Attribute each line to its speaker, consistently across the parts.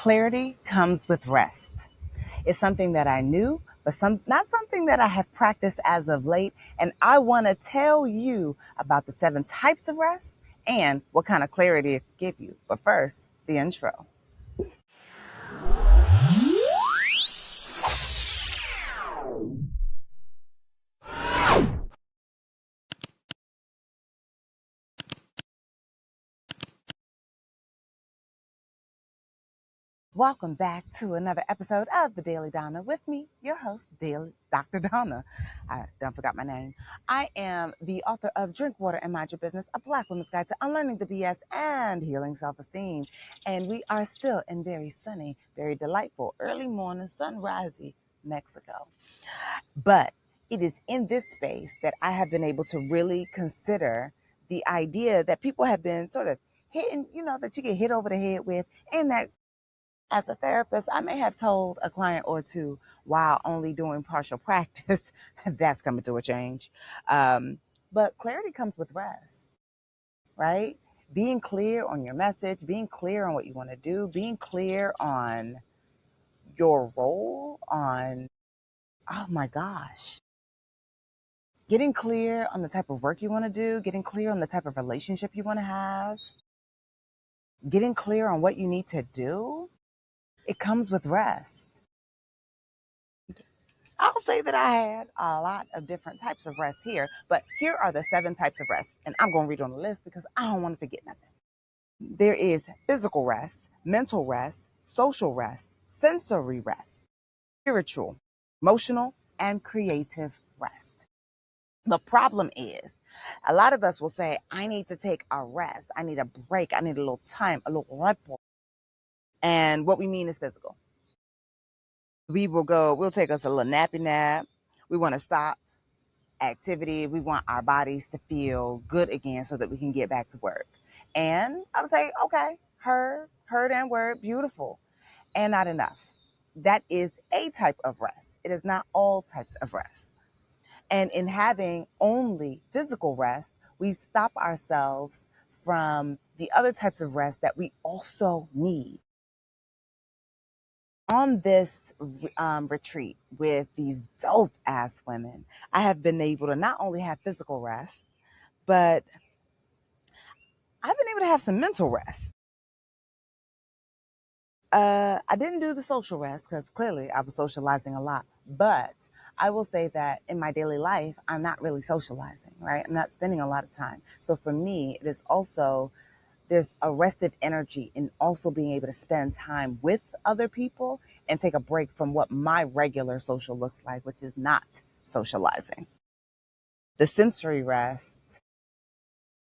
Speaker 1: Clarity comes with rest. It's something that I knew, but not something that I have practiced as of late. And I want to tell you about the 7 types of rest and what kind of clarity it can give you. But first, the intro. Welcome back to another episode of the Daily Donna with me, your host, Daily Dr. Donna. I don't forgot my name. I am the author of Drink Water and Mind Your Business, a Black woman's guide to unlearning the BS and healing self-esteem. And we are still in very sunny, very delightful, early morning, sunrisey Mexico. But it is in this space that I have been able to really consider the idea that people have been sort of hitting, that you get hit over the head with, and that as a therapist, I may have told a client or two while only doing partial practice, that's coming to a change. But clarity comes with rest, right? Being clear on your message, being clear on what you want to do, being clear on your role, oh my gosh, getting clear on the type of work you want to do, getting clear on the type of relationship you want to have, getting clear on what you need to do. It comes with rest. I'll say that I had a lot of different types of rest here, but here are the 7 types of rest. And I'm going to read on the list because I don't want to forget nothing. There is physical rest, mental rest, social rest, sensory rest, spiritual, emotional, and creative rest. The problem is, a lot of us will say, I need to take a rest. I need a break. I need a little time, a little repos. And what we mean is physical. We'll take us a little nappy nap. We want to stop activity. We want our bodies to feel good again so that we can get back to work. And I would say, okay, heard and word, beautiful, and not enough. That is a type of rest. It is not all types of rest. And in having only physical rest, we stop ourselves from the other types of rest that we also need. On this retreat with these dope ass women, I have been able to not only have physical rest, but I've been able to have some mental rest. I didn't do the social rest because clearly I was socializing a lot, but I will say that in my daily life, I'm not really socializing, right? I'm not spending a lot of time. So for me, it is also, there's a restive energy in also being able to spend time with other people and take a break from what my regular social looks like, which is not socializing. The sensory rest,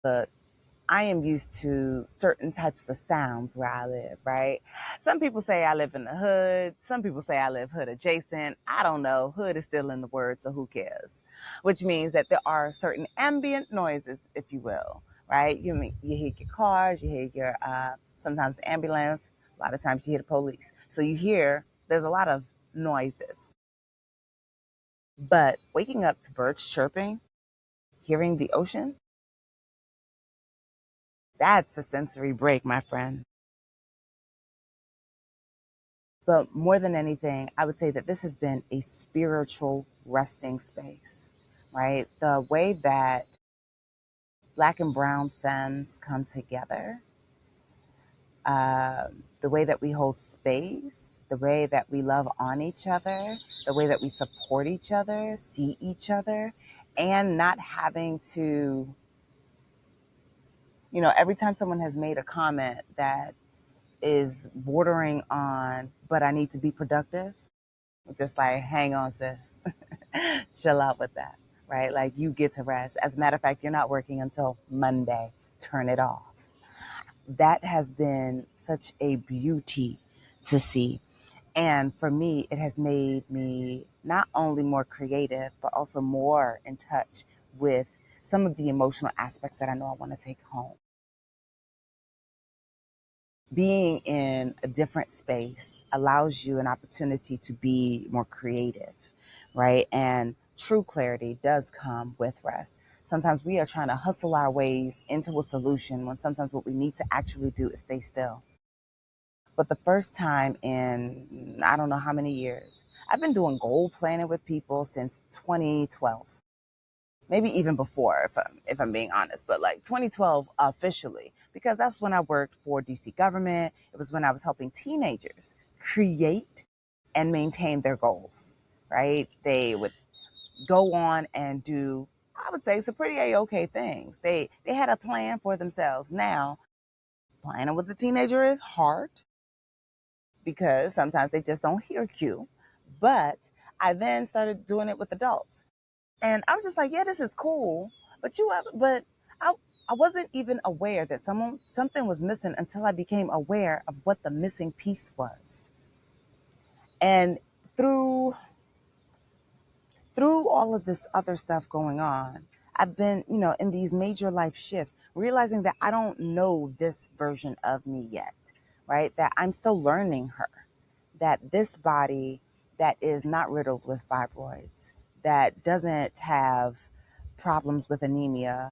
Speaker 1: I am used to certain types of sounds where I live, right? Some people say I live in the hood. Some people say I live hood adjacent. I don't know. Hood is still in the word, so who cares? Which means that there are certain ambient noises, if you will, right? You hear your cars, you hear your sometimes ambulance. A lot of times you hear the police. So there's a lot of noises. But waking up to birds chirping, hearing the ocean, that's a sensory break, my friend. But more than anything, I would say that this has been a spiritual resting space, right? The way that Black and brown femmes come together, the way that we hold space, the way that we love on each other, the way that we support each other, see each other, and not having to, every time someone has made a comment that is bordering on, but I need to be productive, just like, hang on, sis. Chill out with that, right? Like, you get to rest. As a matter of fact, you're not working until Monday. Turn it off. That has been such a beauty to see. And for me, it has made me not only more creative, but also more in touch with some of the emotional aspects that I know I want to take home. Being in a different space allows you an opportunity to be more creative, right? And true clarity does come with rest. Sometimes we are trying to hustle our ways into a solution when sometimes what we need to actually do is stay still. But the first time in I don't know how many years, I've been doing goal planning with people since 2012, maybe even before, if I'm being honest, but like 2012 officially, because that's when I worked for DC government. It was when I was helping teenagers create and maintain their goals, right? They would go on and do, I would say, some pretty a-okay things. They had a plan for themselves. Now, planning with a teenager is hard because sometimes they just don't hear cue. But I then started doing it with adults. And I was just like, yeah, this is cool. But I I wasn't even aware that something was missing until I became aware of what the missing piece was. And through through all of this other stuff going on, I've been, in these major life shifts, realizing that I don't know this version of me yet, right? That I'm still learning her, that this body that is not riddled with fibroids, that doesn't have problems with anemia,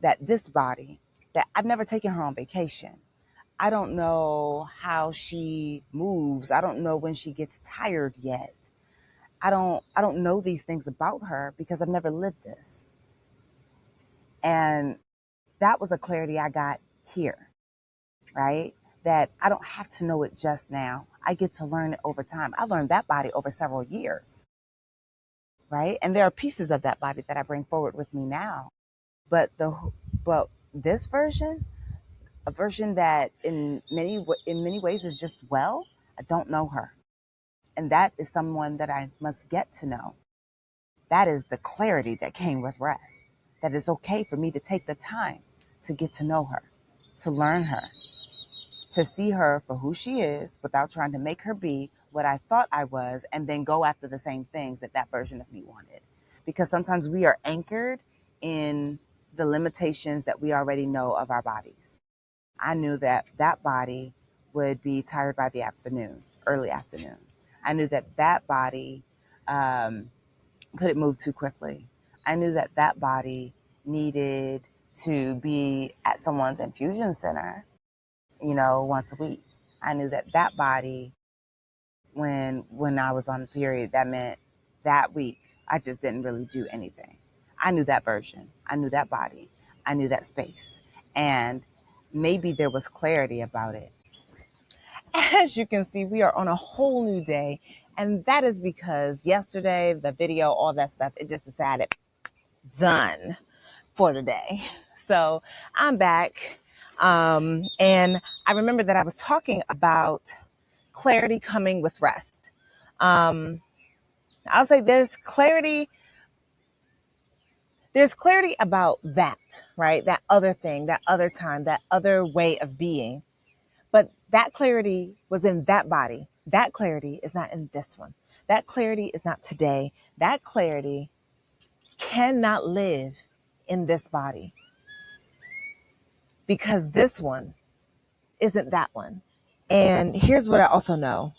Speaker 1: that this body, that I've never taken her on vacation. I don't know how she moves. I don't know when she gets tired yet. I don't know these things about her because I've never lived this. And that was a clarity I got here, right? That I don't have to know it just now. I get to learn it over time. I learned that body over several years, right? And there are pieces of that body that I bring forward with me now. But this version, a version that in many ways is just I don't know her. And that is someone that I must get to know. That is the clarity that came with rest. That it's okay for me to take the time to get to know her, to learn her, to see her for who she is without trying to make her be what I thought I was and then go after the same things that version of me wanted. Because sometimes we are anchored in the limitations that we already know of our bodies. I knew that body would be tired by the afternoon, early afternoon. I knew that body couldn't move too quickly. I knew that body needed to be at someone's infusion center, once a week. I knew that body, when I was on the period, that meant that week I just didn't really do anything. I knew that version. I knew that body. I knew that space. And maybe there was clarity about it. As you can see, we are on a whole new day. And that is because yesterday, the video, all that stuff, it just decided done for today. So I'm back. And I remember that I was talking about clarity coming with rest. I'll say there's clarity about that, right? That other thing, that other time, that other way of being. But that clarity was in that body. That clarity is not in this one. That clarity is not today. That clarity cannot live in this body because this one isn't that one. And here's what I also know.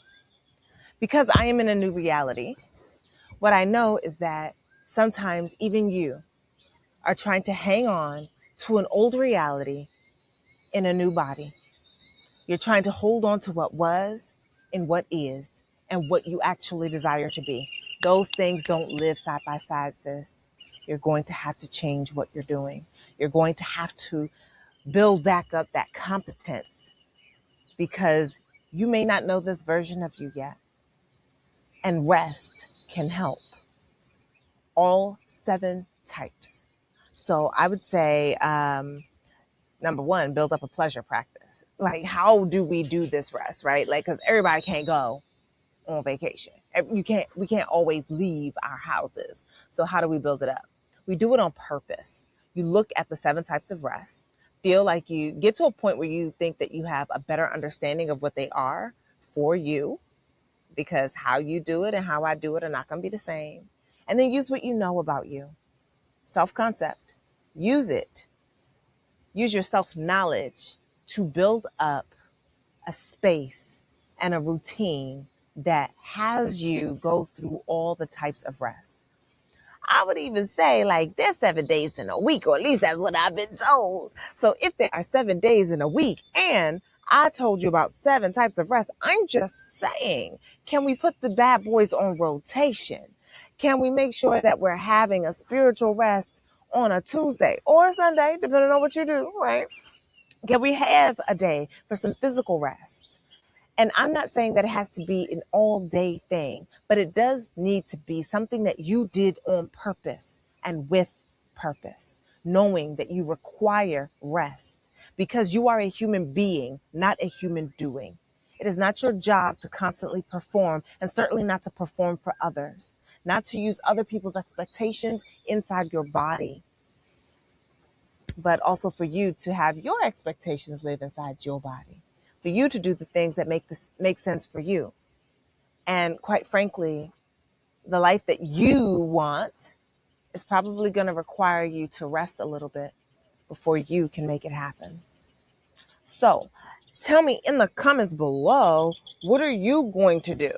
Speaker 1: Because I am in a new reality, what I know is that sometimes even you are trying to hang on to an old reality in a new body. You're trying to hold on to what was and what is and what you actually desire to be. Those things don't live side by side, sis. You're going to have to change what you're doing. You're going to have to build back up that competence because you may not know this version of you yet. And rest can help. All 7 types. So I would say, number one, build up a pleasure practice. Like, how do we do this rest, right? Like, because everybody can't go on vacation. We can't always leave our houses. So how do we build it up? We do it on purpose. You look at the 7 types of rest, feel like you get to a point where you think that you have a better understanding of what they are for you, because how you do it and how I do it are not going to be the same. And then use what you know about you. Self-concept. Use it. Use your self-knowledge to build up a space and a routine that has you go through all the types of rest. I would even say, like, there's 7 days in a week, or at least that's what I've been told. So if there are 7 days in a week and I told you about 7 types of rest. I'm just saying, can we put the bad boys on rotation? Can we make sure that we're having a spiritual rest on a Tuesday or Sunday, depending on what you do, right? Can we have a day for some physical rest? And I'm not saying that it has to be an all day thing, but it does need to be something that you did on purpose and with purpose, knowing that you require rest because you are a human being, not a human doing. It is not your job to constantly perform, and certainly not to perform for others, not to use other people's expectations inside your body, but also for you to have your expectations live inside your body, for you to do the things that make sense for you. And quite frankly, the life that you want is probably going to require you to rest a little bit before you can make it happen. So tell me in the comments below, what are you going to do?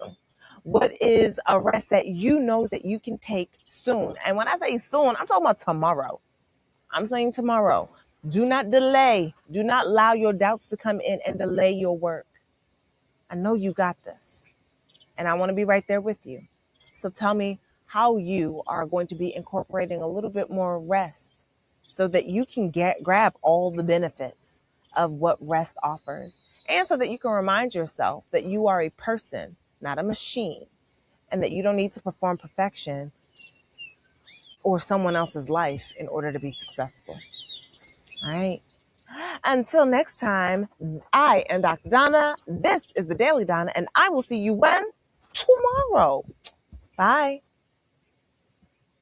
Speaker 1: What is a rest that you know that you can take soon? And when I say soon, I'm talking about tomorrow. I'm saying tomorrow. Do not delay. Do not allow your doubts to come in and delay your work. I know you got this, and I want to be right there with you. So tell me how you are going to be incorporating a little bit more rest so that you can grab all the benefits of what rest offers, and so that you can remind yourself that you are a person, not a machine, and that you don't need to perform perfection or someone else's life in order to be successful. All right. Until next time, I am Dr. Donna. This is the Daily Donna, and I will see you when? Tomorrow. Bye.